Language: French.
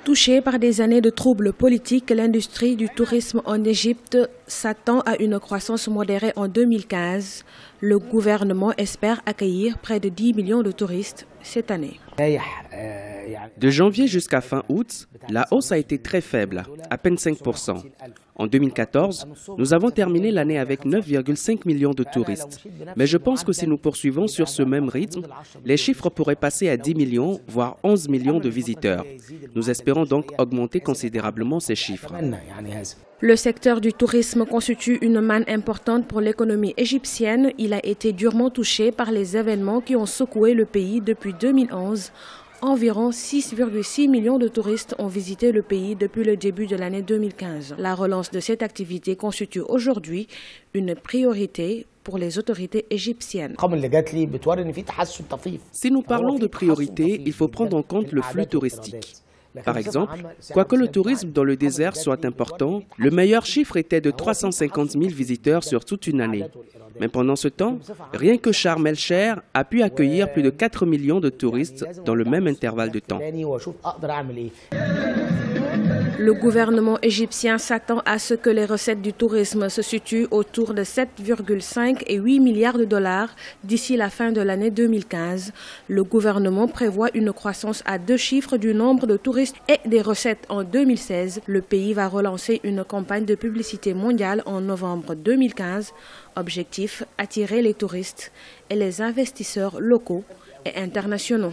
Touchée par des années de troubles politiques, l'industrie du tourisme en Égypte s'attend à une croissance modérée en 2015. Le gouvernement espère accueillir près de 10 millions de touristes cette année. De janvier jusqu'à fin août, la hausse a été très faible, à peine 5%. En 2014, nous avons terminé l'année avec 9,5 millions de touristes. Mais je pense que si nous poursuivons sur ce même rythme, les chiffres pourraient passer à 10 millions, voire 11 millions de visiteurs. Nous espérons donc augmenter considérablement ces chiffres. Le secteur du tourisme constitue une manne importante pour l'économie égyptienne. Il a été durement touché par les événements qui ont secoué le pays depuis 2011. Environ 6,6 millions de touristes ont visité le pays depuis le début de l'année 2015. La relance de cette activité constitue aujourd'hui une priorité pour les autorités égyptiennes. Si nous parlons de priorité, il faut prendre en compte le flux touristique. Par exemple, quoique le tourisme dans le désert soit important, le meilleur chiffre était de 350 000 visiteurs sur toute une année. Mais pendant ce temps, rien que Sharm el-Sheikh a pu accueillir plus de 4 millions de touristes dans le même intervalle de temps. Le gouvernement égyptien s'attend à ce que les recettes du tourisme se situent autour de 7,5 et 8 milliards de dollars d'ici la fin de l'année 2015. Le gouvernement prévoit une croissance à 2 chiffres du nombre de touristes et des recettes en 2016. Le pays va relancer une campagne de publicité mondiale en novembre 2015. Objectif, attirer les touristes et les investisseurs locaux et internationaux.